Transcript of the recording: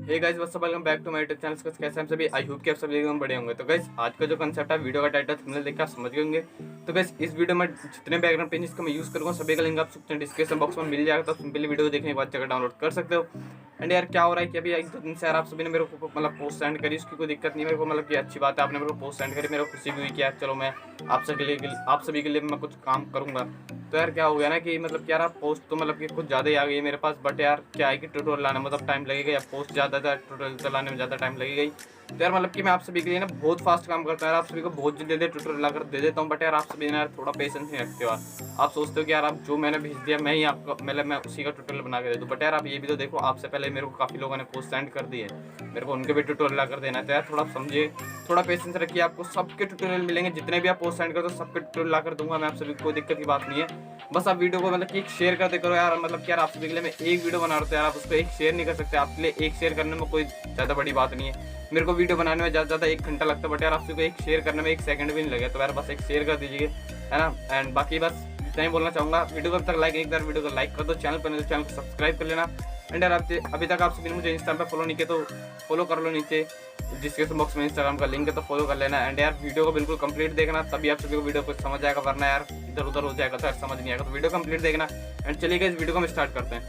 Hey guys what's up, welcome back to my YouTube channel. कैसे हम सभी, I hope कि आप सभी एकदम बड़े होंगे। तो गाइस आज का जो कंसेप्ट है, वीडियो का टाइटल थंबनेल देख के आप समझ गए होंगे। तो गाइस इस वीडियो में जितने बैकग्राउंड पेजेस का मैं यूज़ करूँगा सभी का लिंक आप डिस्क्रिप्शन बॉक्स में मिल जाएगा, तो आप सिंपली वीडियो देखने के बाद जगह डाउनलोड कर सकते हो। एंड यार क्या हो रहा है कि अभी एक दो दिन से यार आप सभी ने मेरे को मतलब पोस्ट सेंड करी, उसकी कोई दिक्कत नहीं है मेरे को, मतलब कि अच्छी बात है आपने मेरे को पोस्ट सेंड करी, मेरे को खुशी भी हुई कि यार चलो मैं आप सभी के लिए मैं कुछ काम करूँगा। तो यार क्या हो गया ना कि मतलब यार आप पोस्ट तो मतलब कि कुछ ज़्यादा ही आ गई है मेरे पास, बट यार क्या है कि ट्यूटोरियल लाने में मतलब टाइम लगेगा, या पोस्ट ज़्यादा था ट्यूटोरियल चलाने में ज़्यादा टाइम लगेगा ही। तो यार मतलब कि मैं आप सभी के लिए ना बहुत फास्ट काम करता हूँ यार, आप सभी को बहुत जल्दी जल्दी ट्यूटोरियल लाकर दे देता हूँ, बट यार आप सभी ना यार थोड़ा पेशेंस नहीं रखते हो यार। आप सोचते हो कि यार आप जो मैंने भेज दिया मैं ही आपको मतलब मैं उसी का ट्यूटोरियल बना के दे दूँ, बट यार आप ये भी तो देखो, आपसे पहले मेरे को काफ़ी लोगों ने पोस्ट सेंड कर दी है, मेरे को उनके भी ट्यूटोरियल ला कर देना है। तो यार थोड़ा समझिए, थोड़ा पेशेंस रखिए, आपको सबके ट्यूटोरियल मिलेंगे, जितने भी आप पोस्ट सेंड करते हो सबके ट्यूटोरियल ला कर दूंगा मैं आप सभी को, कोई दिक्कत की बात नहीं है। बस आप वीडियो को मतलब कि एक शेयर करते करो यार, मतलब कि यार आप सभी के लिए मैं एक वीडियो बना रहा हूँ यार, आप उसको एक शेयर नहीं कर सकते, आपके लिए एक शेयर करने में कोई ज़्यादा बड़ी बात नहीं है। मेरे को वीडियो बनाने में ज़्यादा 1 घंटा लगता है, बट यार आप सभी को एक शेयर करने में 1 सेकंड भी नहीं लगे, तो यार बस एक शेयर कर दीजिए, है ना। एंड बाकी बस इतना ही बोलना चाहूँगा। वीडियो को अब तक लाइक, एक बार वीडियो को लाइक कर दो, चैनल पर नहीं तो चैनल को सब्सक्राइब कर लेना। एंड यार अभी तक आप सभी ने मुझे इंस्टाग्राम पे फॉलो नहीं किया तो फॉलो कर लो, नीचे डिस्क्रिप्शन बॉक्स में इंस्टाग्राम का लिंक है, तो फॉलो कर लेना। एंड यार वीडियो को बिल्कुल कंप्लीट देखना, तभी आप सभी को वीडियो कुछ समझ आएगा, वरना यार इधर उधर हो जाएगा तो यार समझ नहीं आएगा। तो वीडियो कंप्लीट देखना। एंड चलिए इस वीडियो को हम स्टार्ट करते हैं।